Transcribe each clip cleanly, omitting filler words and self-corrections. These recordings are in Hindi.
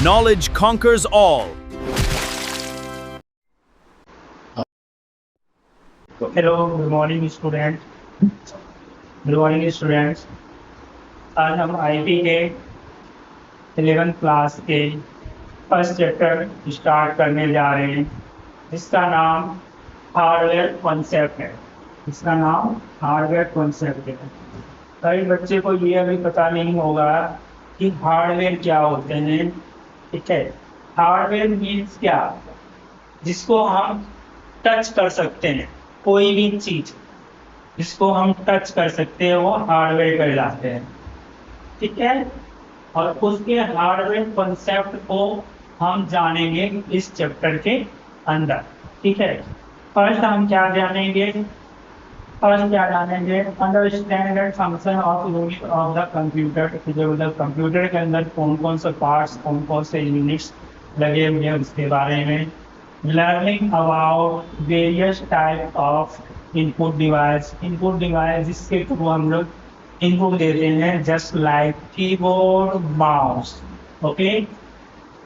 Knowledge conquers all. Hello, good morning student. Good morning students. आज हम आईटी के 11th क्लास के फर्स्ट चैप्टर स्टार्ट करने जा रहे हैं, जिसका नाम हार्डवेयर कॉन्सेप्ट है। इसका नाम हार्डवेयर कॉन्सेप्ट है। कई बच्चे को ये अभी पता नहीं होगा कि हार्डवेयर क्या होते हैं। ठीक है, हार्डवेयर मीन्स क्या? जिसको हम टच कर सकते हैं, कोई भी चीज जिसको हम टच कर सकते हैं वो हार्डवेयर कहलाते हैं। ठीक है, और उसके हार्डवेयर कॉन्सेप्ट को हम जानेंगे इस चैप्टर के अंदर। ठीक है, फर्स्ट हम क्या जानेंगे? Understand function of unit of the computer. मतलब कंप्यूटर के अंदर कौन कौन से पार्ट्स, कौन कौन से यूनिट्स लगे हुए हैं उसके बारे में। Learning about various type of input device जिसके थ्रू हम लोग इनपुट देते हैं, just like keyboard, mouse. Okay,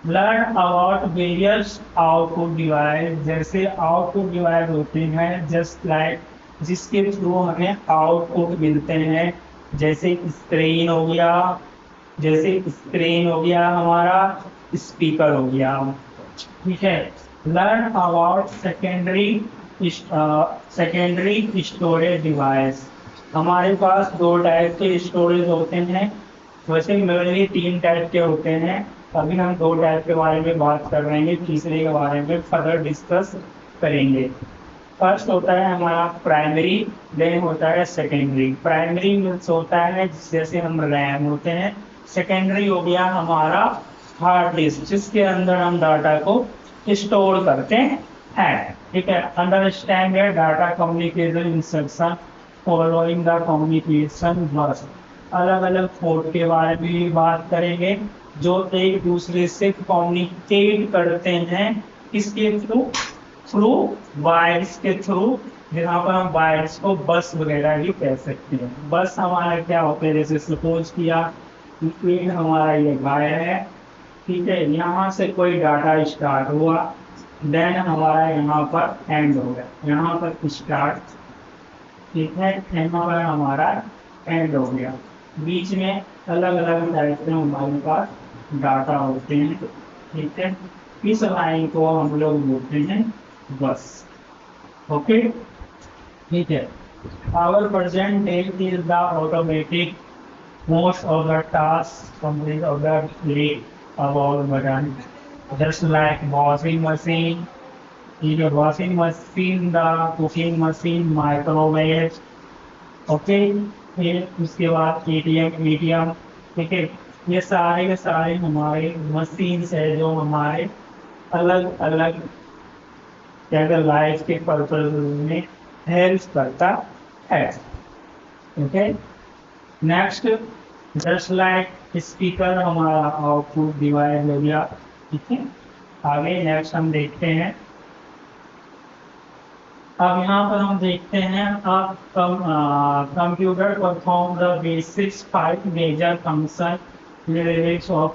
learn about various output device, जैसे आउटपुट डिवाइस होते हैं जस्ट लाइक जिसके थ्रू हमें आउटपुट मिलते हैं, जैसे स्क्रीन हो गया, हमारा स्पीकर हो गया। ठीक है, learn about secondary storage device. हमारे पास दो टाइप के स्टोरेज होते हैं, वैसे मेनली 3 टाइप के होते हैं। अभी हम 2 टाइप के बारे में बात कर रहे हैं, तीसरे के बारे में फर्दर डिस्कस करेंगे। फर्स्ट होता है हमारा प्राइमरी, देन होता है सेकेंडरी। प्राइमरी मीन्स होता है जैसे हम रैम होते हैं, सेकेंडरी हो गया हमारा हार्ड डिस्क, जिसके अंदर हम डाटा को स्टोर करते हैं। ठीक है, understand data communication instruction following the communication बस। अलग अलग पोर्ट के बारे में भी बात करेंगे जो एक दूसरे से कम्युनिकेट करते हैं, किसके थ्रू वायर्स के थ्रू। यहाँ पर हम वायर्स को बस वगैरह भी कह सकते हैं। बस हमारा क्या होता है, जैसे सपोज किया कि हमारा ये वायर है। ठीक है, यहाँ से कोई डाटा स्टार्ट हुआ, देन हमारा यहाँ पर एंड हो गया, यहाँ पर स्टार्ट। ठीक है, यहाँ पर हमारा एंड हो गया। बीच में अलग अलग टाइप के हमारे पास डाटा होते हैं। ठीक है, इस लाइन को हम लोग बोलते हैं बस। ओके, ठीक है। Our present day is the automatic most of the tasks complete of the click about button, just like washing machine, the washing machine, the cooking machine, microwave। Okay, फिर उसके बाद एटीएम। ठीक है, ये सारे के सारे हमारे मशीन्स है जो हमारे अलग अलग लाइफ के पर्पज में हेल्प करता है। Okay, next just like speaker हमारा आउटपुट डिवाइस हो गया। ठीक है, आगे नेक्स्ट हम देखते हैं। अब यहाँ पर हम देखते हैं अब computer perform the basics 5 major function lyrics of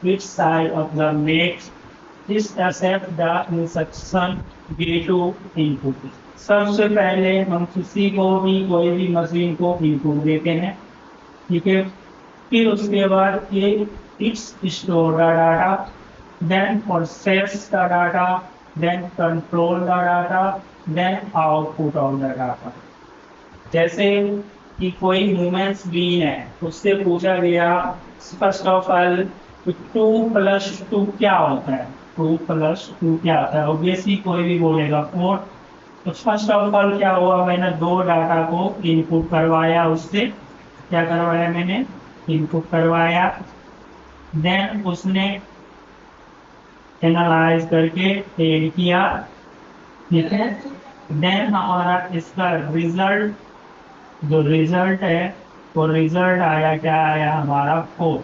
which side of the next this except the instruction give to input. सबसे पहले हम किसी को भी कोई भी मशीन को इनपुट देते हैं। ठीक है, फिर उसके बाद ये it's store the data, then process the data, then control the data, then output of the data. जैसे कि कोई ह्यूमन्स बीइंग है, उससे पूछा गया फर्स्ट ऑफ ऑल 2 + 2 क्या होता है, 2 + 2 क्या होता है। ऑब्वियसली कोई भी बोलेगा 4। तो फर्स्ट ऑफ ऑल क्या हुआ, मैंने 2 डाटा को इनपुट करवाया, उससे क्या करवाया, मैंने इनपुट करवाया। देन उसने एनालाइज करके एड किया। ठीक है, देन हमारा इसका रिजल्ट, जो रिजल्ट है वो रिजल्ट आया, क्या आया हमारा 4।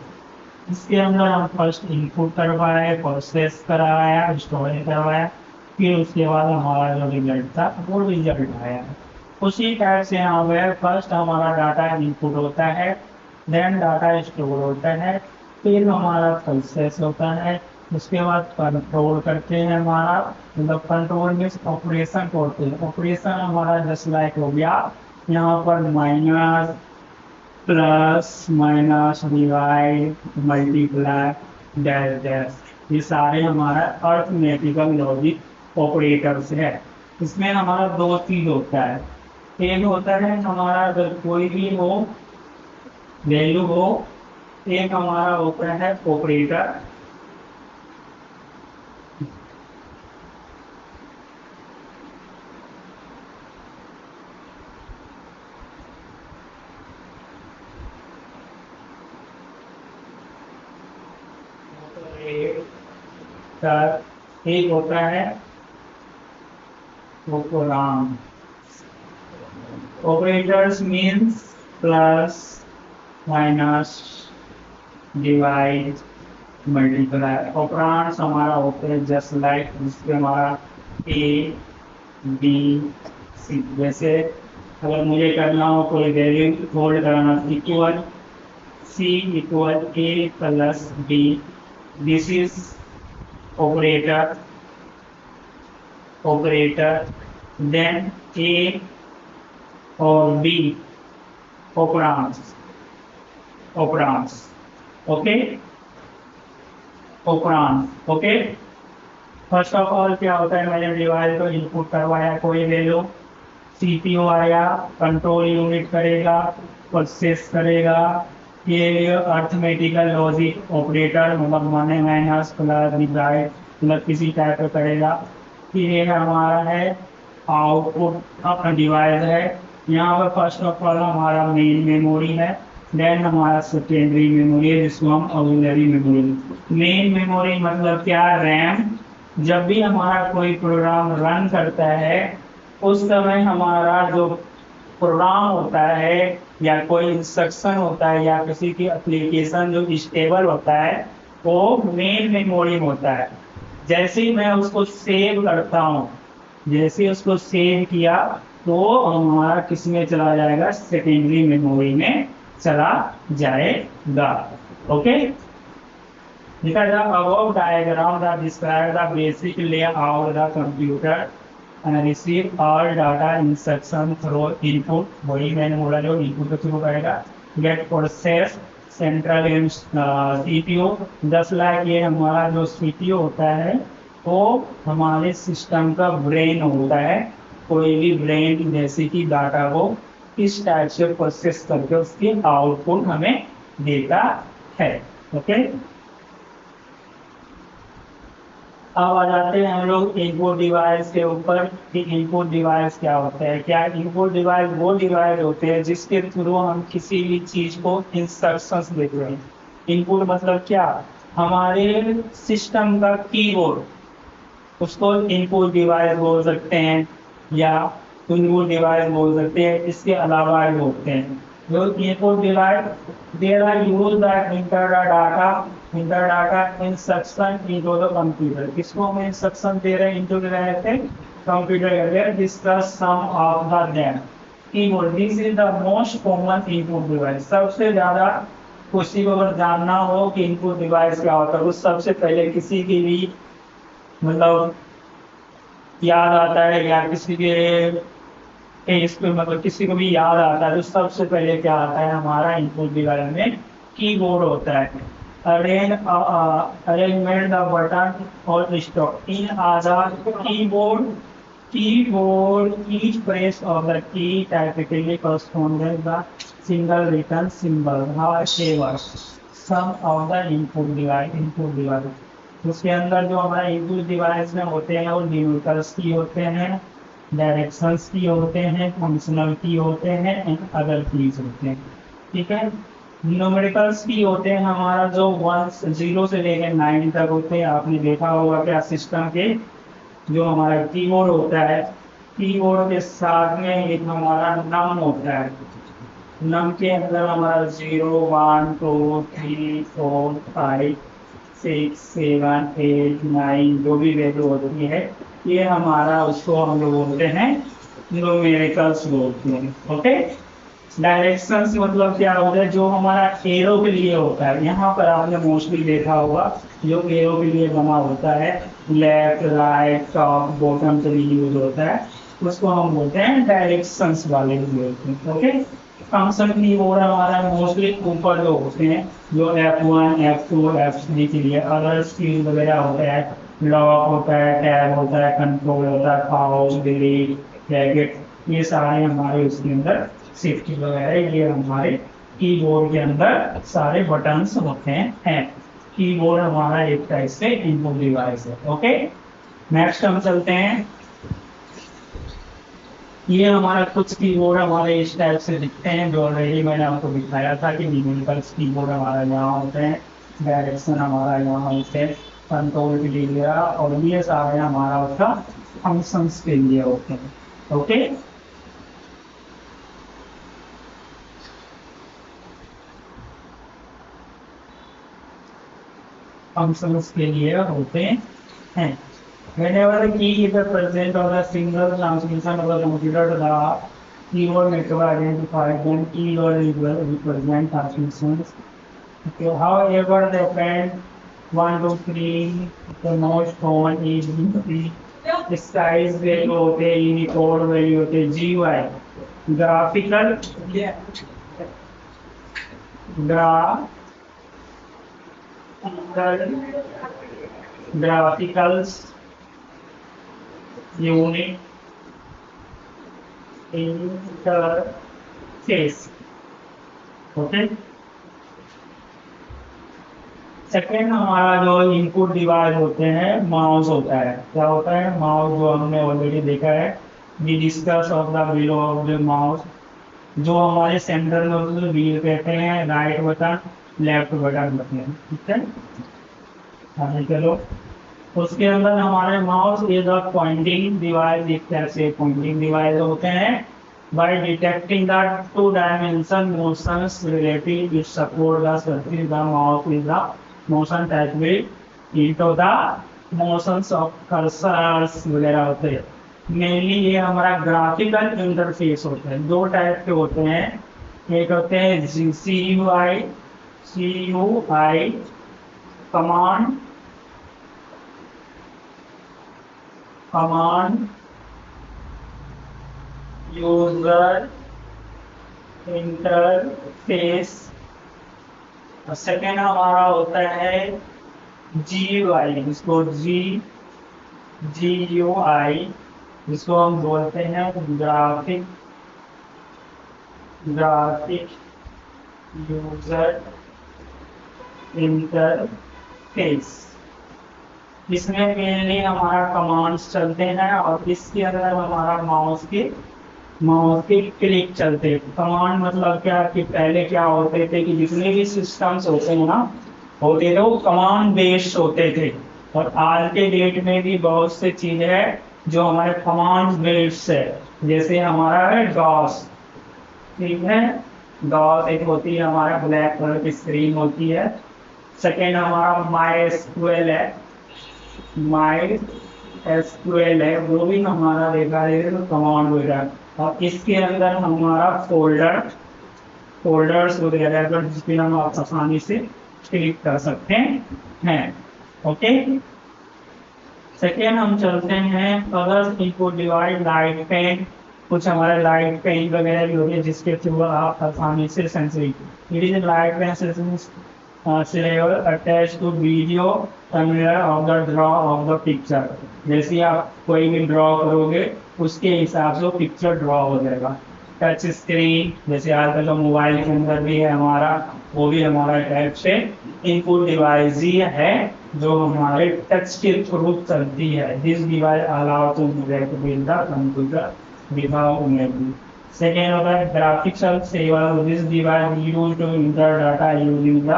इसके अंदर हम फर्स्ट इनपुट करवाए, प्रोसेस कराया, स्टोरेज करवाया, फिर उसके बाद हमारा जो रिजल्ट था वो रिजल्ट आया। उसी टाइप से हमें फर्स्ट हमारा डाटा इनपुट होता है, देन डाटा स्टोर होता है, फिर हमारा प्रोसेस होता है, उसके बाद कंट्रोल करते हैं हमारा, मतलब कंट्रोल में ऑपरेशन करते हैं। ऑपरेशन हमारा जस्ट लाइक हो गया, यहाँ पर minus, plus, minus, divide, multiply, dash dash, ये सारे हमारा अर्थमेटिकल लॉजिक ऑपरेटर्स है। इसमें हमारा दो चीज होता है, एक होता है हमारा अगर कोई भी हो वैल्यू हो, एक हमारा होता है ऑपरेटर। एक होता है operand. Operators means plus, minus, divide, multiply. Operands हमारा होते हैं जस्ट लाइक, जिसपे हमारा ए बी सी, जैसे अगर मुझे करना हो कोई वैल्यू होल्ड कराना, equal C equal A plus B, this is operator, operator. Then A और B operands, operands, okay, operands, okay. First of all क्या होता है, मैंने डिवाइस को इनपुट करवाया, कोई वैल्यू, सीपीयू आया, कंट्रोल यूनिट करेगा, प्रोसेस करेगा, ये अर्थमेटिकल लॉजिक ऑपरेटर मतलब माने माइनस, प्लस, डिवाइड, मतलब किसी टाइप का करेगा। फिर ये हमारा है आउटपुट अपना डिवाइस है। यहाँ पर फर्स्ट ऑफ ऑल हमारा मेन मेमोरी है, देन हमारा सेकेंडरी मेमोरी है जिसको हम ऑक्सिलरी मेमोरी। मेन मेमोरी मतलब क्या, रैम। जब भी हमारा कोई प्रोग्राम रन करता है उस समय हमारा जो प्रोग्राम होता है या कोई इंस्ट्रक्शन होता है या किसी की एप्लीकेशन जो स्टेबल होता है वो मेन मेमोरी में होता है। जैसे ही मैं उसको सेव करता हूँ, जैसे ही उसको सेव किया तो हमारा किस में चला जाएगा, सेकेंडरी मेमोरी में चला जाएगा, okay. Because the above diagram that describe the basic layout of the computer and receive all data instruction through input, वही मैंने बोला जो इनपुट के थ्रू करेगा, get process central in CPU। Just like ये हमारा जो CPU होता है वो हमारे सिस्टम का ब्रेन होता है। कोई भी ब्रेन जैसे कि डाटा को इस टाइप से प्रोसेस करके उसकी आउटपुट हमें देता है, ओके। अब आ जाते हैं हम लोग इनपुट डिवाइस के ऊपर कि इनपुट डिवाइस क्या होता है। क्या इनपुट डिवाइस वो डिवाइस होते हैं जिसके थ्रू हम किसी भी चीज को इंस्ट्रक्शंस देते हैं। इनपुट मतलब क्या, हमारे सिस्टम का कीबोर्ड, उसको इनपुट डिवाइस बोल सकते हैं या इनपुट डिवाइस बोल सकते हैं। इसके अलावा भी होते हैं जो input device, there are use that enter data instruction into the computer. किसको हम इंस्ट्रक्शन दे रहे हैं इनटू डिवाइस से, कंप्यूटर के लिए। Discuss some of the them. Keyboard, this is the most common input device. सबसे ज्यादा किसी को अगर जानना हो कि इनपुट डिवाइस क्या होता है, उस सबसे पहले किसी की भी मतलब याद आता है या किसी के इस पे मतलब किसी को भी याद आता है तो सबसे पहले क्या आता है हमारा इनपुट डिवाइस में, कीबोर्ड होता है। अरेंजमेंट द बटन और stop in other keyboard each press of the key typically correspondent the single return symbol some of the input device. उसके अंदर जो हमारा इनपुट डिवाइस में होते हैं वो न्यूमेरिकल्स की होते हैं, डायरेक्शंस की होते हैं, फंक्शनल की होते हैं एंड अदर कीज होते हैं, ठीक है। न्यूमेरिकल्स की होते हैं हमारा जो 0 से लेकर 9 तक होते हैं। आपने देखा होगा क्या सिस्टम के जो हमारा कीबोर्ड होता है, कीबोर्ड के साथ में एक हमारा नम होता है। नम के अंदर हमारा 0, 1, 2, 3, 4, 5, 6, 7, 8, 9 जो भी वैल्यू होती है ये हमारा उसको हम लोग बोलते हैं न्यूमेरिकल्स बोलते हैं, ओके। डायरेक्शंस मतलब क्या होता है, जो हमारा एरो के लिए होता है, यहाँ पर आपने मोस्टली देखा होगा जो एरो के लिए बना होता है, लेफ्ट राइट टॉप बॉटम के लिए यूज होता है, उसको हम बोलते हैं डायरेक्शंस वाले बोलते हैं। ओके, फंक्शन कीबोर्ड हमारा मोस्टली ऊपर जो होते हैं, जो F1 F2 F3 के लिए अदर कीज वगैरह होता है, लॉक होता है, टैब होता है, कंट्रोल होता है, पाउच डिलीट ब्रैकेट, ये सारे हमारे उसके अंदर शिफ्ट वगैरह ये हमारे कीबोर्ड के अंदर सारे बटन्स होते हैं। कीबोर्ड हमारा एक टाइप से इनपुट डिवाइस है। ओके, नेक्स्ट हम चलते हैं। ये हमारा कुछ कीबोर्ड हमारे इस टाइप से दिखते हैं, जो ऑलरेडी मैंने आपको दिखाया था कि न्यूमेरिकल्स कीबोर्ड हमारा यहाँ होते हैं, डायरेक्शन हमारा यहाँ होते हैं, कंट्रोल के लिए और ये सारे हमारा उसका फंक्शंस के लिए होते हैं। ओके, फंक्शंस के लिए होते हैं। Whenever the key is present on a single transmission of the computer, the keyboard network identifies when keyword represent transmissions. Okay, however, the append 1, 2, 3, the most common is the size value होते हैं, Unicode value होते हैं, GUI, graphical, graphical unit interface। Okay, second हमारा जो इनपुट डिवाइस होते हैं, माउस होता है। क्या होता है माउस, जो हमने ऑलरेडी देखा है, we discuss of the below of the mouse, जो हमारे सेंटर में व्हील कहते हैं, राइट बटन लेफ्ट बटन कहते हैं। ठीक है, आगे चलो। उसके अंदर हमारे mouse is a pointing device, एक तरह से पॉइंटिंग डिवाइस होते हैं। By detecting the two dimension motions relative it support the circuit, the mouse is the motion type will into the motions of cursors वगैरह होते हैं। मेनली ये हमारा ग्राफिकल इंटरफेस होते हैं, दो टाइप के होते हैं। एक होते हैं C U I command user interface. Second हमारा होता है GUI, इसको GUI, जिसको हम बोलते हैं ग्राफिक यूजर इंटरफेस। इसमें मेनली हमारा कमांड्स चलते हैं और इसके अंदर हमारा माउस के क्लिक चलते हैं। कमांड मतलब क्या कि पहले क्या होते थे कि जितने भी सिस्टम्स होते हैं ना, होते थे वो कमांड बेस्ड होते थे, और आज के डेट में भी बहुत से चीज़ें हैं जो हमारे कमांड बेस्ड है। जैसे हमारा है डॉस, ठीक है, डॉस एक होती है हमारा ब्लैक कलर की स्क्रीन होती है। सेकेंड हमारा माई एसक्यूएल है, वो भी हमारा देखा जाए तो कमांड वगैरह। और इसके अंदर हमारा फोल्डर्स वगैरह पर जिसपे हम आसानी से क्लिक कर सकते हैं। ओके, सेकेंड हम चलते हैं other input device, light pen, कुछ हमारे लाइट पेन वगैरह भी होगी जिसके थ्रू आप आसानी से sensing. It is light pen serial attached to video camera of the draw of the picture। जैसे आप कोई भी ड्रॉ करोगे उसके हिसाब से पिक्चर ड्रॉ हो जाएगा। टच स्क्रीन, जैसे आजकल तो मोबाइल के अंदर भी है हमारा, वो भी हमारा टाइप से इनपुट डिवाइस ही है जो हमारे टच के थ्रू चलती है। This device allow to build the computer without moving। Second होता है graphical saver, this device use to enter data using the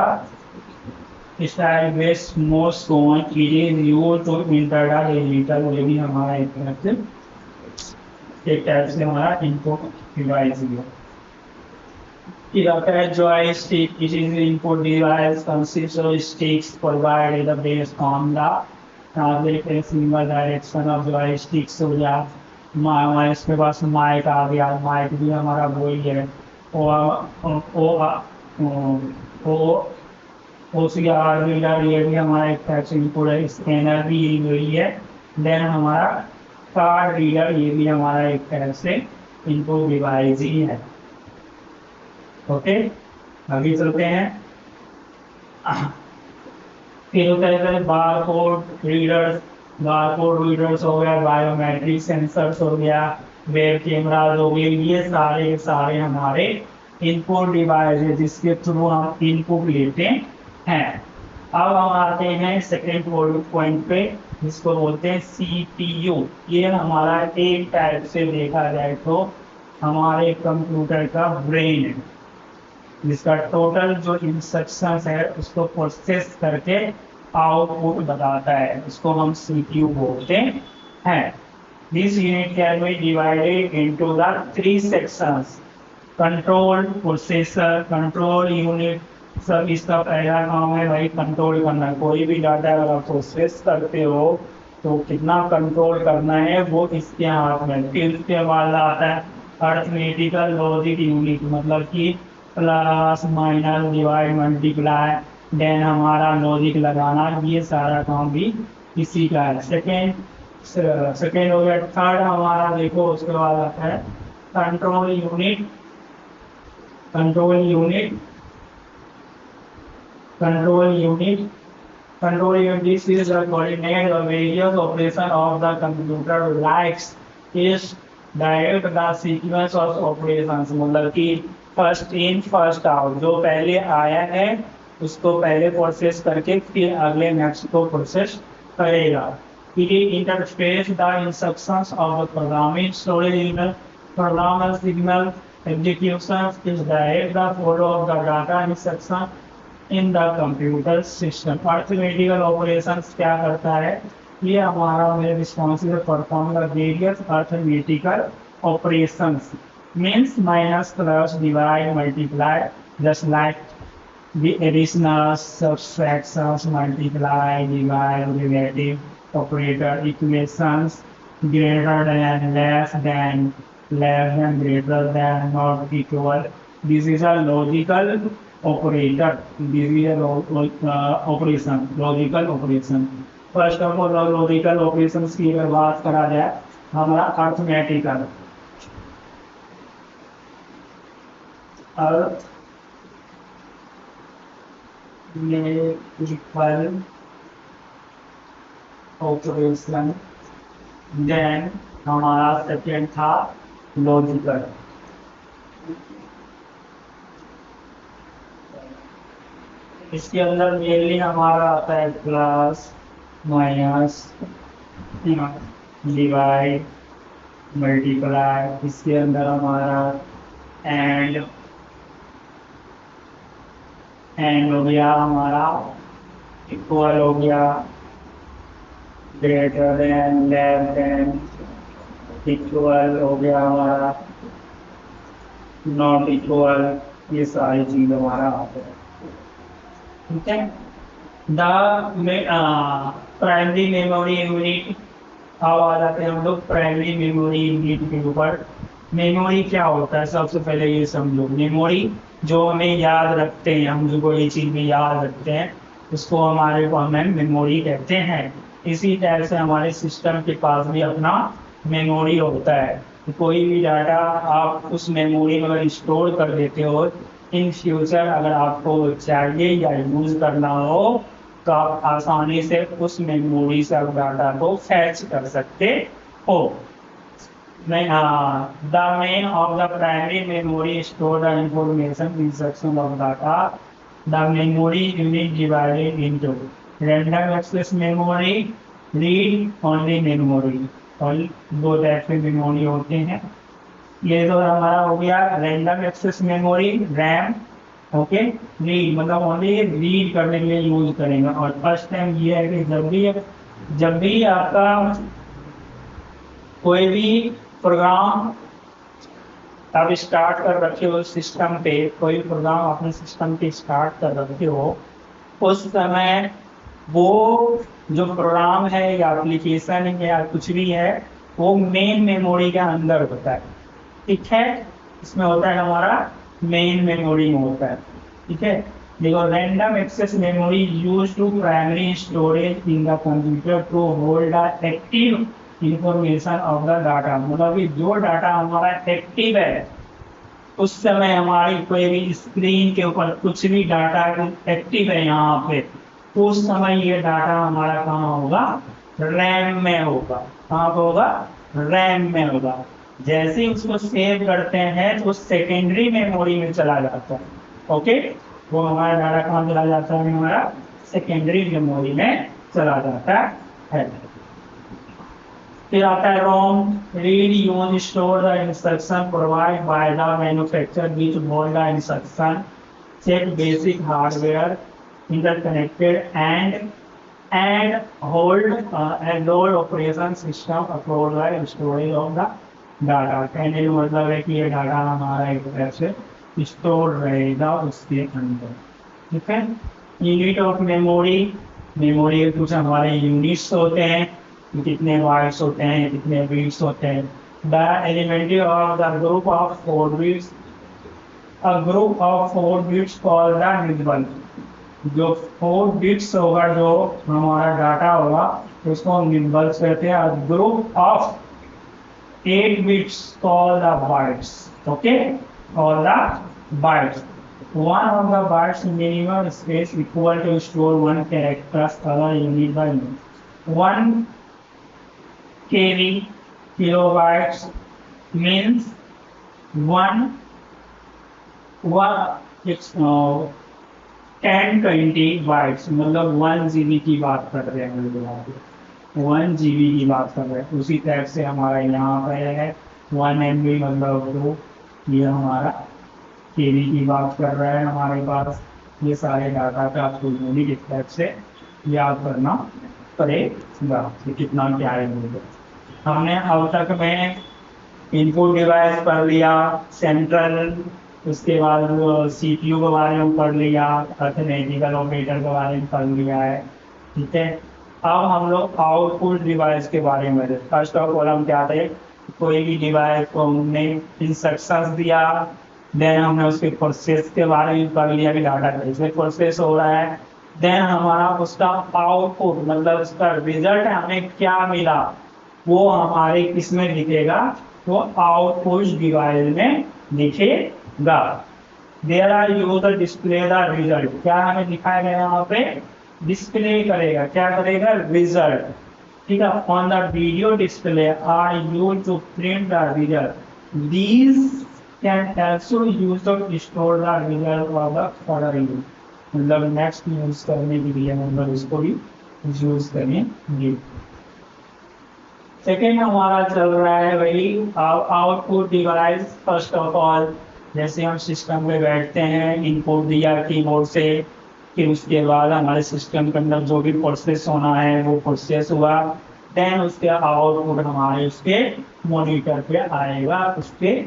style based most common, it is use to enter data digital. ये भी हमारा एक टाइप से हमारा इनपुट डिवाइस है। फिर आता है joystick, it is the input device consists of sticks provided based on the translated single direction of joysticks। हो गया हमारे इसके पास माइक आ गया, माइक भी हमारा वही है, OCR रीडर, ये भी हमारा एक टाइप से इनपुट है। स्कैनर भी यही वही है। देन हमारा कार्ड रीडर, ये भी हमारा एक टाइप से इनपुट डिवाइस ही है। ओके, आगे चलते हैं। फिर होता है बार कोड रीडर्स हो गया, बायोमेट्रिक सेंसर्स हो गया, वेब कैमराज हो गए, ये सारे सारे हमारे इनपुट डिवाइस है जिसके थ्रू हम इनपुट लेते हैं। अब हम आते हैं सेकेंड पॉइंट पे, जिसको बोलते हैं CPU। ये हमारा एक टाइप से देखा जाए तो हमारे कंप्यूटर का ब्रेन है, जिसका टोटल जो इंस्ट्रक्शंस है उसको प्रोसेस करके आउटपुट बताता है, उसको हम CPU बोलते हैं। This unit can be divided into the 3 sections: control, processor, control unit. सब इसका पहला काम है भाई कंट्रोल करना। कोई भी डाटा अगर आप प्रोसेस करते हो तो कितना कंट्रोल करना है वो इसके हाथ में। फिर उसके बाद आता है अर्थमेटिकल लॉजिक यूनिट, मतलब कि plus minus divide multiply, then हमारा लॉजिक लगाना, ये सारा काम भी इसी का है। सेकेंड हो गया। थर्ड हमारा देखो उसके बाद आता है control unit. Control unit this is the coordinate the various operation of the computer likes is direct the sequence of operations, मतलब कि फर्स्ट इन फर्स्ट आउट, जो पहले आया है उसको पहले प्रोसेस करके फिर अगले नेक्स्ट को प्रोसेस करेगा। It interprets the instructions of the programming storage programmer signal executions is direct the flow of the data instruction in the computer system. Arithmetical operations क्या करता है, ये हमारा मेरे responsible perform the various arithmetical operations means minus plus divide multiply, just like the additional, subtractions, multiply, divide, relative operator, equations, greater than, less than, greater than, not equal. This is a logical operator. This is a operation, logical operation. First of all logical operations की अगर बात करा जाए, हमारा अर्थमेटिकल इक्वल ऑपरेशन, देन हमारा सेकेंड था लॉजिकल। इसके अंदर मेनली हमारा आता है प्लस माइनस डिवाइड मल्टीप्लाई। इसके अंदर हमारा एंड हो गया, हमारा इक्वल हो गया, greater than, less than, equal हो गया हमारा, नॉट इक्वल, ये सारी चीज हमारा आता है। ठीक है। द प्राइमरी मेमोरी यूनिट, अब आ जाते हैं हम लोग प्राइमरी मेमोरी यूनिट के ऊपर। मेमोरी क्या होता है, सबसे पहले ये समझो। मेमोरी जो हमें याद रखते हैं, हम जो कोई चीज में याद रखते हैं उसको हमारे को हमें मेमोरी कहते हैं। इसी तरह से हमारे सिस्टम के पास भी अपना मेमोरी होता है। तो कोई भी डाटा आप उस मेमोरी में अगर स्टोर कर देते हो, इन फ्यूचर अगर आपको चाहिए या यूज करना हो तो आप आसानी से उस मेमोरी से डाटा को फैच कर सकते हो। The main of the primary memory store the information instruction of data. The memory unit divided into random access memory, read only memory। और दो टाइप के मेमोरी होते हैं। ये तो हमारा हो गया random access memory, RAM. Okay, read मतलब ओनली रीड करने के लिए यूज करेंगे। और फर्स्ट टाइम ये है कि जब भी आपका कोई भी प्रोग्राम आप स्टार्ट कर रखे हो सिस्टम पे, कोई प्रोग्राम अपने सिस्टम पे स्टार्ट कर रखे हो, उस समय वो जो प्रोग्राम है या एप्लीकेशन है या कुछ भी है वो मेन मेमोरी के अंदर होता है। ठीक है, इसमें होता है हमारा मेन मेमोरी में होता है। ठीक है, देखो random access memory use to primary storage in the computer to hold the active information of the data, मतलब कि जो डाटा हमारा एक्टिव है उस समय हमारी कोई भी स्क्रीन के ऊपर कुछ भी डाटा एक्टिव है यहाँ पे, तो उस समय ये डाटा हमारा कहाँ होगा, रैम में होगा। कहाँ पे होगा, रैम में होगा। जैसे ही उसको सेव करते हैं तो सेकेंडरी मेमोरी में चला जाता है। ओके, वो हमारा डाटा कहाँ चला जाता है, हमारा सेकेंडरी मेमोरी में चला जाता है। फिर आता है ROM, read use store the instruction provide by the manufacturer which hold the instruction, check basic hardware interconnected and hold operation system across the storage of the data। कहने का मतलब है कि ये डाटा हमारा एक तरह से स्टोर रहेगा उसके अंदर। ठीक है, यूनिट ऑफ मेमोरी, मेमोरी के कुछ हमारे यूनिट्स होते हैं, कितने बाइट्स होते हैं, कितने बिट्स होते हैं। The elementary of the group of 4 bits, a group of 4 bits called the nibble. जो 4 बिट्स होगा, जो हमारा डाटा होगा उसको हम निबल्स कहते हैं। Group of 8 bits called the bytes। Okay, called the bytes। One of the bytes minimum space equal to store one characters other unit by unit। 1 KB kilobytes means 1 1020 bytes, मतलब 1 GB की बात कर रहे हैं, 1 GB की बात कर रहे हैं। उसी टाइप से हमारा यहाँ पे है 1 MB, मतलब तो ये हमारा KB की बात कर रहा है हमारे पास। ये सारे डाटा का आपको यूनिट इस टाइप से याद करना पड़ेगा कि कितना क्या है। हमने अब तक में इनपुट डिवाइस पढ़ लिया, सेंट्रल, उसके बाद CPU के बारे में पढ़ लिया, अर्थमेटिकल ऑपरेटर के बारे में पढ़ लिया है। ठीक है, अब हम लोग आउटपुट डिवाइस के बारे में। फर्स्ट ऑफ ऑल हम क्या थे, कोई भी डिवाइस को हमने इंस्ट्रक्शंस दिया, देन हमने उसके प्रोसेस के बारे में पढ़ लिया कि डाटा कैसे प्रोसेस हो रहा है। देन हमारा उसका आउटपुट, मतलब उसका रिजल्ट हमें क्या मिला वो हमारे किसमें दिखेगा, वो आउटपुट डिवाइस में दिखेगा। There are use display the result, क्या हमें दिखाया गया यहाँ पे, डिस्प्ले करेगा, क्या करेगा, रिजल्ट। ठीक है, on the video display are use to print the result, these can also use to store the result of the further use, मतलब नेक्स्ट यूज करने के लिए मतलब इसको भी यूज करेंगे। सेकेंड हमारा चल रहा है वही output device. First of all जैसे हम सिस्टम में बैठते हैं, इनपुट दिया कीबोर्ड से, फिर उसके बाद हमारे सिस्टम के अंदर जो भी प्रोसेस होना है वो प्रोसेस हुआ, देन उसके आउटपुट हमारे उसके मॉनिटर पे आएगा, उसके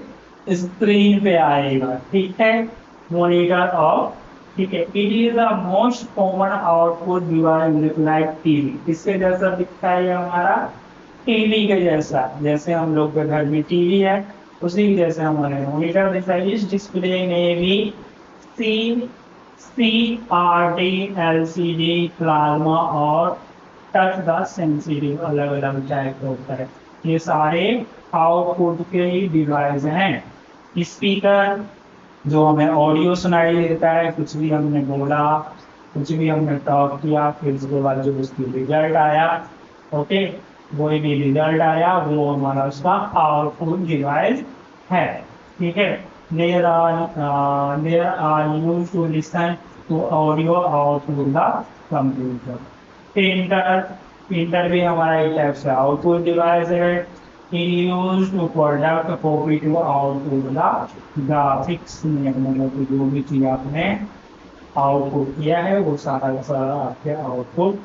स्क्रीन पे आएगा। ठीक है, मॉनिटर ऑफ, ठीक है। It is the most common output device like TV, इसके जैसा दिखता है हमारा टीवी के जैसा, जैसे हम लोग के घर में टीवी है उसी के जैसे हमारे मॉनिटर दिखता है। इस डिस्प्ले में भी CRT, LCD, प्लाज्मा और टच द सेंसिटिव अलग अलग टाइप का होता है। ये सारे आउटपुट के ही डिवाइस हैं। स्पीकर जो हमें ऑडियो सुनाई देता है, कुछ भी हमने बोला, कुछ भी हमने टॉक किया, फिर उसके बाद जो उसकी रिजल्ट आया, ओके, कोई भी रिजल्ट आया वो हमारा उसका आउटपुट डिवाइस है। ठीक है, there are used to listen to audio output the computer. Printer भी हमारा एक टाइप से आउटपुट डिवाइस है। Use to product copy to output the graphics, मतलब जो भी चीज आपने आउटपुट किया है वो सारा का सारा आपके आउटपुट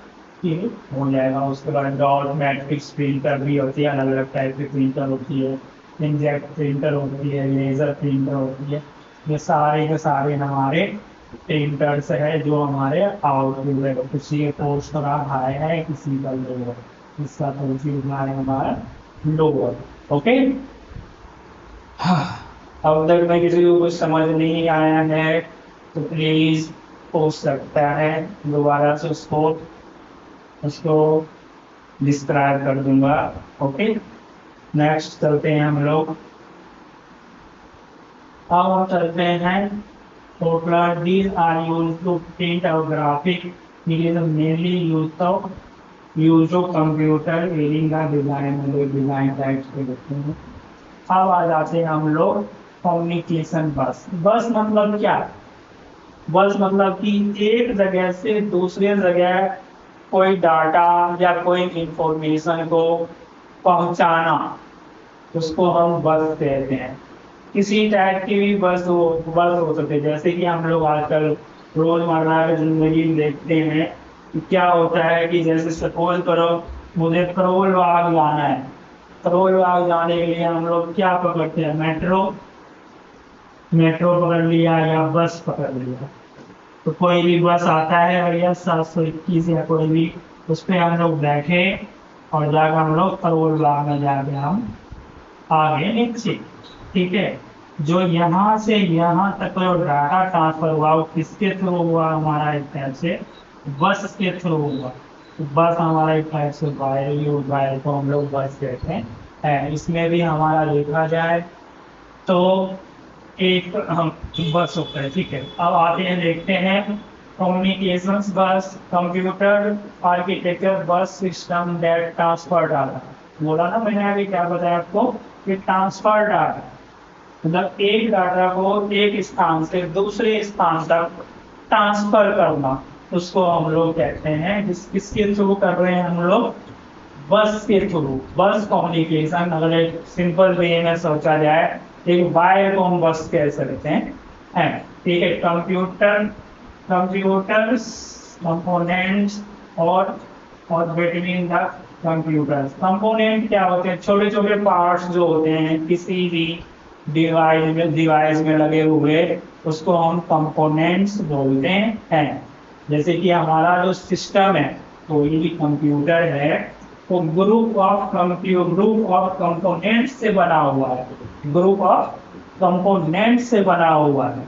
हो जाएगा। उसके बाद डॉट मैट्रिक्स प्रिंटर भी होती है, अलग अलग टाइप की प्रिंटर होती है, इंजेक्ट प्रिंटर होती है, लेजर प्रिंटर होती है। ये सारे के सारे हमारे प्रिंटर्स है जो हमारे आउटपुट है। किसी के पोस्ट का हाई है, किसी का लोअर, इसका पोस्ट है हमारा लोअर। ओके, अब तक में किसी को कुछ समझ नहीं आया है तो प्लीज पूछ सकता है, दोबारा से उसको उसको डिस्क्राइब कर दूंगा। ओके, नेक्स्ट चलते हैं हम लोग। अब हम चलते हैं photograph. These are used to print a graphic. It is mainly used to computer aiding the design, मतलब डिजाइन टाइप्स के होते हैं। अब आ जाते हैं हम लोग कम्युनिकेशन बस। बस मतलब क्या? बस मतलब कि एक जगह से दूसरे जगह कोई डाटा या कोई इंफॉर्मेशन को पहुंचाना, उसको हम बस कहते हैं। किसी टाइप की भी बस हो सकते हैं, जैसे कि हम लोग आजकल रोजमर्रा की जिंदगी में देखते हैं कि क्या होता है कि जैसे सपोज करो मुझे करोल बाग जाना है। करोल बाग जाने के लिए हम लोग क्या पकड़ते हैं? मेट्रो। मेट्रो पकड़ लिया या बस पकड़ लिया। तो कोई भी बस आता है भैया 721 या कोई भी, उस पर हम लोग बैठे और जाकर हम लोग करोल बाग में जाके हम आगे नीचे। ठीक है, जो यहाँ से यहाँ तक जो डाटा ट्रांसफर हुआ वो किसके थ्रू हुआ? हमारा एक टाइप से बस के थ्रू हुआ। तो बस हमारा एक टाइप से वायर को हम लोग बस कहते हैं। इसमें भी हमारा देखा जाए तो एक हम बस होता है। ठीक है, अब आते हैं देखते हैं कम्युनिकेशंस बस, कंप्यूटर आर्किटेक्चर बस सिस्टम दैट ट्रांसफर डाटा। बोला ना मैंने अभी, क्या बताया आपको कि ट्रांसफर डाटा मतलब एक डाटा को एक स्थान से दूसरे स्थान तक ट्रांसफर करना, उसको हम लोग कहते हैं। किसके थ्रू कर रहे हैं हम लोग? बस के थ्रू। बस कम्युनिकेशन अगर एक सिंपल वे में सोचा जाए, एक वायर को हम बस कह सकते हैं। ठीक है, कंप्यूटर्स कंपोनेंट्स और बिटवीन द कंप्यूटर्स। कंपोनेंट क्या होते हैं? छोटे छोटे पार्ट्स जो होते हैं किसी भी डिवाइस में लगे हुए, उसको हम कंपोनेंट्स बोलते हैं। जैसे कि हमारा जो सिस्टम है, कोई भी कंप्यूटर है, वो ग्रुप ऑफ कंपोनेंट्स से बना हुआ है। ग्रुप ऑफ कंपोनेंट्स से बना हुआ है।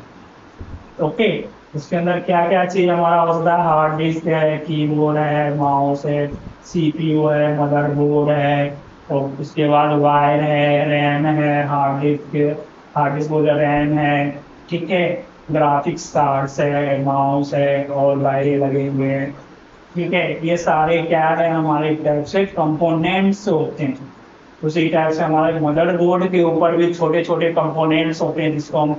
ओके, उसके अंदर क्या क्या चीज हमारा होता है? हार्ड डिस्क है, कीबोर्ड है, माउस है, सीपीयू है, मदरबोर्ड है, और उसके बाद वायर है, रैम है, हार्ड डिस्क बोल रैम है। ठीक है, ग्राफिक्स कार्ड्स है, माउस है और वायरें लगे हुए हैं। ठीक है, ये सारे क्या है? हमारे टाइप से कंपोनेंट्स होते हैं। उसी टाइप से हमारे मदरबोर्ड के ऊपर भी छोटे छोटे कंपोनेंट्स होते हैं, जिसको हम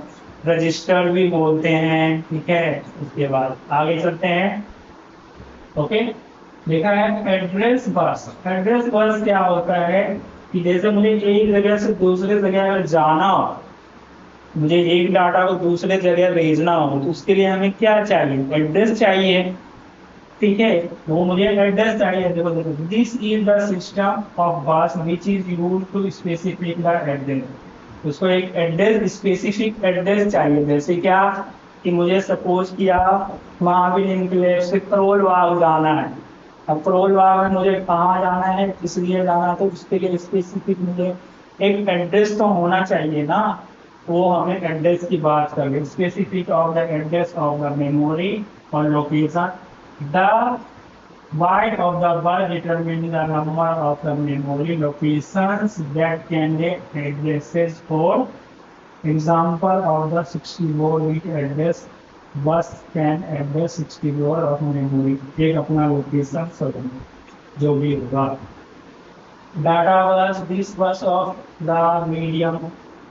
रजिस्टर भी बोलते हैं। ठीक है, उसके बाद आगे चलते हैं। ओके, देखा है एड्रेस बस। एड्रेस बस क्या होता है कि जैसे मुझे एक जगह से दूसरे जगह अगर जाना हो, मुझे एक डाटा को दूसरे जगह भेजना हो, तो उसके लिए हमें क्या चाहिए? एड्रेस चाहिए। ठीक है, वो मुझे एड्रेस चाहिए। देखो देखो, this is the system of bus which is used to specific the address. उसको एक एड्रेस, स्पेसिफिक एड्रेस चाहिए। जैसे क्या कि मुझे सपोज किया महावीर एनक्लेव से करोल बाग जाना है। अब करोल बाग में मुझे कहाँ जाना है, किस लिए जाना है, तो उसके लिए स्पेसिफिक मुझे एक एड्रेस तो होना चाहिए ना। वो हमें एड्रेस की बात करें, specific of the address of the memory और location. The byte of the bus determines the number of the memory locations that candidate addresses for example of the 64-bit address bus can address 64 of memory। एक अपना लोकेशन सब जो भी होगा। Data bus, this bus of the medium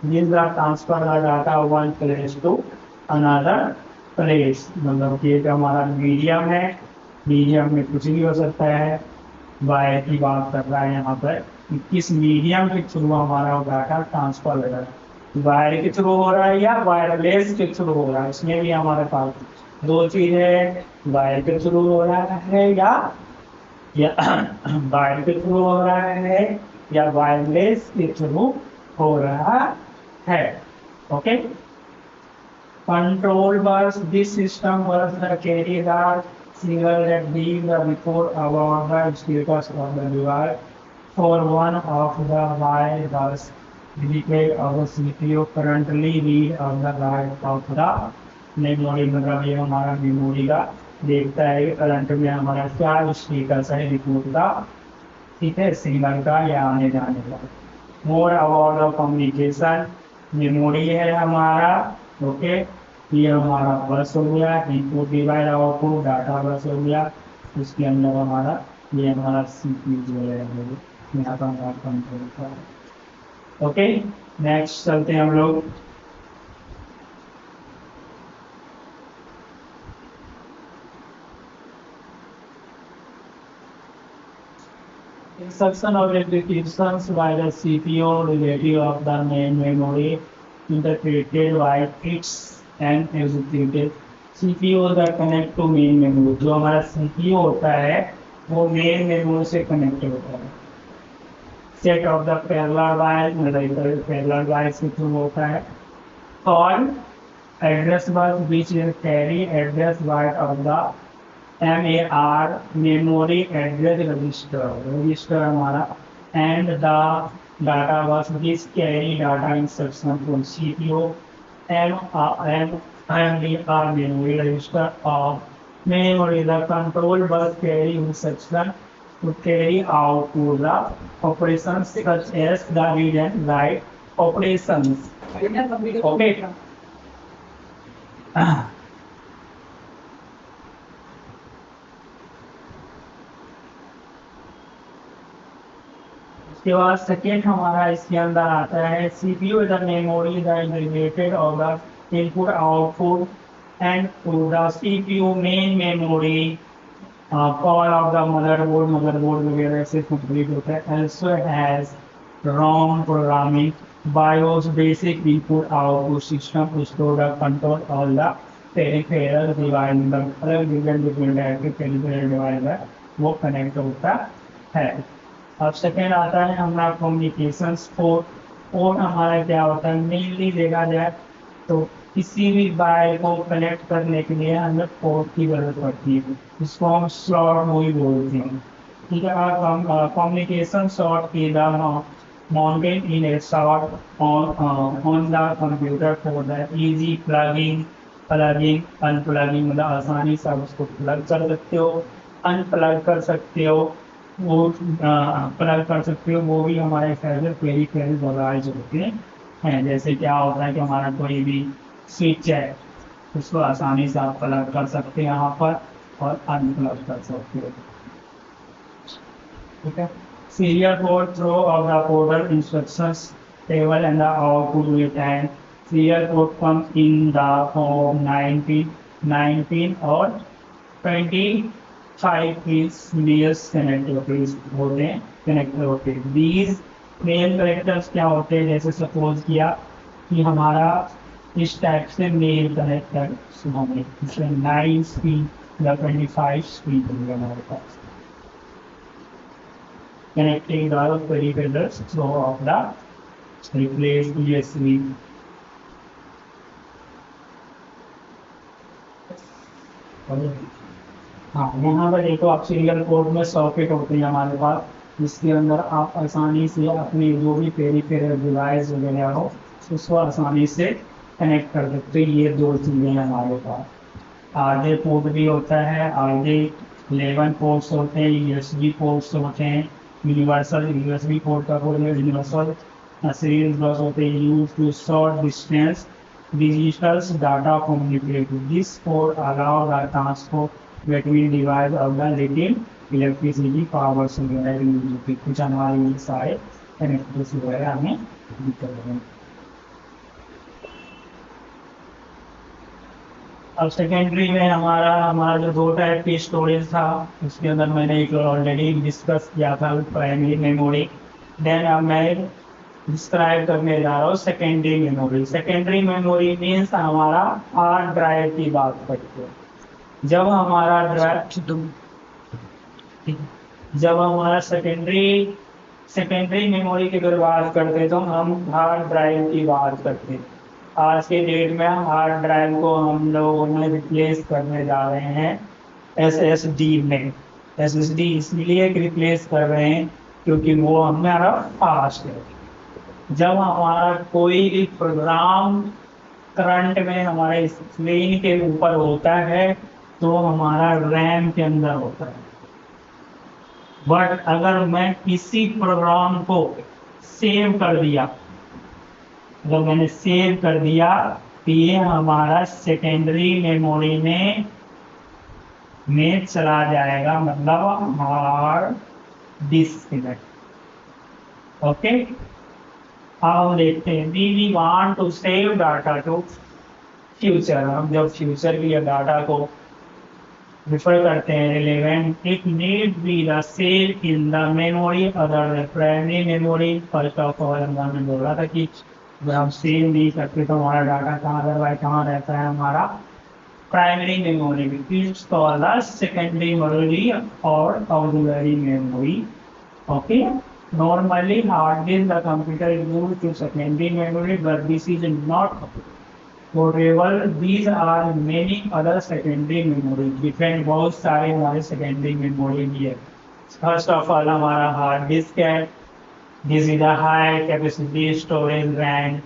means the transfer the data one place to another place. मतलब कि एक हमारा मीडियम है, मीडियम में कुछ भी हो सकता है। वायर की बात कर रहा है यहाँ पर, किस मीडियम के थ्रू हमारा डाटा ट्रांसफर हो रहा है, वायर के थ्रू हो रहा है या वायरलेस के थ्रू हो रहा है। इसमें भी हमारे पास दो चीज है, वायर के थ्रू हो रहा है या वायर के थ्रू हो रहा है या वायरलेस के थ्रू हो रहा है। Okay, control bus, this system बस carry the signal that being the report about the status of the device for one of the wire bus indicate our CPU currently read on the right of the memory, मतलब ये हमारा मेमोरी का देखता है कि करंट में हमारा क्या स्टेटस है रिपोर्ट का, ठीक है, सिग्नल का या आने जाने का। More about the communication, memory है हमारा, ओके, ये हमारा बस हो गया, इनपुट डिवाइस आउटपुट डाटा बस हो गया, उसके अंदर हमारा ये हमारा सीपीयू जो है यहाँ पर हमारा कंट्रोल का। ओके, नेक्स्ट चलते हैं हम लोग। Instruction of executions by the CPU relative of the main memory interpreted by its and executed। CPU का कनेक्ट टू मेन मेमोरी, जो हमारा CPU होता है वो मेन मेमोरी से कनेक्ट होता है। Set of the parallel wire, मतलब पैरेलल वायर से थ्रू होता है। और address bus which carry address byte of the MAR memory address register हमारा, and the data bus which carry data instruction from CPU and MAR memory register of memory। The control bus carry instruction to carry out to the operations such as the read and write operations। Okay। उसके बाद सेकेंड हमारा इसके अंदर आता है CPU is the memory that is related of the input output and to the CPU main memory। Call of the motherboard वगैरह से कंप्लीट होता है। also has ROM programming, BIOS basic input output system to store the control all the peripheral device, मतलब डिफरेंट peripheral device है वो कनेक्ट होता है। अब सेकेंड आता है हमारा कम्युनिकेशन पोर्ट। पोर्ट हमारा क्या होता है, मेनली देखा जाए तो किसी भी वायर को कनेक्ट करने के लिए हमें पोर्ट की जरूरत पड़ती है, इसको हम स्लॉट वही बोलते हैं, ठीक है। कम्युनिकेशन स्लॉट की mountain in A slot on the computer for the easy plugging अनप्लगिंग, मतलब आसानी से आप उसको प्लग कर सकते हो, अनप्लग कर सकते हो, वो प्लग कर सकते हो, वो भी हमारे फेवरेट पेरिफेरल डिवाइस होते हैं। जैसे क्या होता है कि हमारा कोई भी स्विच है उसको आसानी से आप प्लग कर सकते हैं यहाँ पर और अनप्लग कर सकते हो, ठीक है। Serial port throw of the portal instructions table and the output with and serial port come in the form 19 और 25 पीस कनेक्टर होते हैं। these मेल कनेक्टर्स क्या होते हैं, जैसे सपोज किया कि हमारा इस टाइप से मेल कनेक्टर होंगे, इसमें 9 स्पीड या 25 स्पीड होंगे हमारे पास, connecting the peripherals through of the replaced USB। हाँ, यहाँ पर देखो आप सीरियल पोर्ट में सॉकेट होते हैं हमारे पास, जिसके अंदर आप आसानी से अपनी जो भी पेरिफेरल डिवाइस वगैरह हो उसको आसानी से कनेक्ट कर सकते हो। ये दो चीज़ें हैं हमारे पास। आगे पोर्ट भी होता है, आगे 11 पोर्ट्स होते हैं, USB पोर्ट्स होते हैं, यूनिवर्सल USB पोर्ट का बोल यूनिवर्सल सीरीज बस होते हैं, use to short distance digital data communicate। This port allow the transport between device of the little electricity power supply की कुछ हमारे सारे कनेक्टर्स वगैरह हमें दिक्कत है। अब सेकेंडरी में हमारा जो दो टाइप की स्टोरेज था उसके अंदर मैंने एक ऑलरेडी डिस्कस किया था, प्राइमरी मेमोरी। देन अब मैं डिस्क्राइब करने जा रहा हूँ secondary memory. Secondary memory means हमारा हार्ड ड्राइव की बात करते हैं। जब हमारा सेकेंडरी मेमोरी की अगर बात करते हैं तो हम हार्ड ड्राइव की बात करते हैं। आज के डेट में हार्ड ड्राइव को हम लोगों ने रिप्लेस करने जा रहे हैं SSD में। SSD इसलिए रिप्लेस कर रहे हैं क्योंकि वो हमारा फास्ट है, जब हमारा कोई भी प्रोग्राम करंट में हमारे स्क्रीन के ऊपर होता है तो हमारा रैम के अंदर होता है। बट अगर मैं किसी प्रोग्राम को सेव कर दिया, अगर मैंने सेव कर दिया तो ये हमारा सेकेंडरी मेमोरी में चला जाएगा, मतलब हार्ड डिस्क में। ओके, हम देखते हैं we want to save data to future. हम जब फ्यूचर की डाटा को रिफर करते हैं relevant, it need be the save in the memory other the primary memory. First of all हमने बोला था कि जब हम सेव नहीं करते तो हमारा डाटा कहाँ अदरवाइज कहाँ रहता है, हमारा प्राइमरी मेमोरी में। It's called the secondary memory और auxiliary memory. Okay, normally hard disk the computer is moved to secondary memory, but this is not portable. These are many other secondary memory, different बहुत सारे हमारे secondary memory भी है। First of all हमारा hard disk है, this is a high capacity storage RAM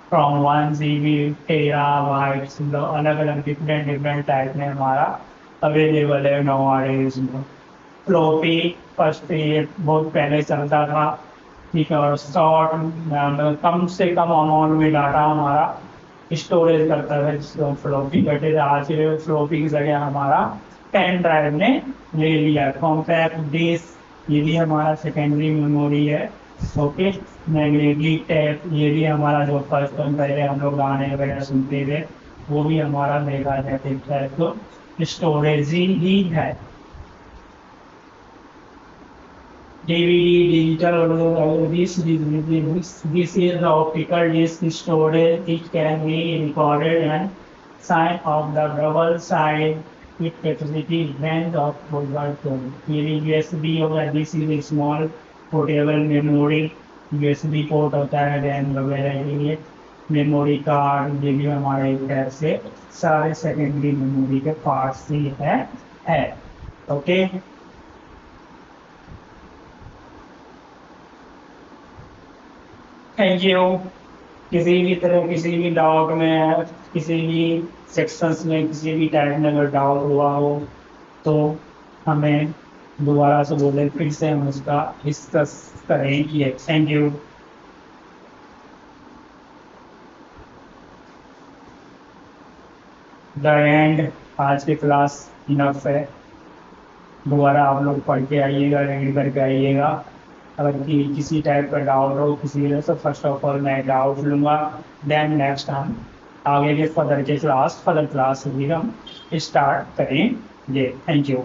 from 1 GB terabytes, अलग अलग different type में हमारा available है nowadays। फ्लोपी फर्स्ट ये बहुत पहले चलता था, ठीक है, और शॉर्ट कम से कम अमाउंट में डाटा हमारा स्टोरेज करता है जिसको फ्लोपी कहते थे। आज फ्लोपी की जगह हमारा पेन ड्राइव ने ले लिया। कॉम्पैक्ट डिस्क ये भी हमारा सेकेंडरी मेमोरी है। ओके, मैग्नेटिक टेप ये भी हमारा जो फर्स्ट टाइम पहले हम लोग गाने वगैरह सुनते थे वो भी हमारा मैग्नेटिक टेप तो स्टोरेज ही है। DVD digital, this is the optical disc storage. It can be recorded and sign of the double side with capacity range of over 20। USB होगा, this is a small portable memory। USB port होता है रैम वगैरह के लिए। मेमोरी कार्ड ये भी हमारे घर से सारे सेकेंडरी मेमोरी के पार्ट्स ही है। Okay, thank you. किसी भी तरह किसी भी डाउट में, किसी भी सेक्शंस में, किसी भी टाइप में अगर डाउट हुआ हो तो हमें दोबारा से बोले, फिर से हम उसका डिस्कस करेंगे। Thank you. द एंड, आज की क्लास इनफ है। दोबारा आप लोग पढ़ के आइएगा, रीड करके आइएगा। अगर किसी टाइप का डाउट हो किसी वजह से, फर्स्ट ऑफ ऑल मैं डाउट लूँगा, देन नेक्स्ट हम आगे के फर्दर क्लास भी हम स्टार्ट करेंगे। Thank you.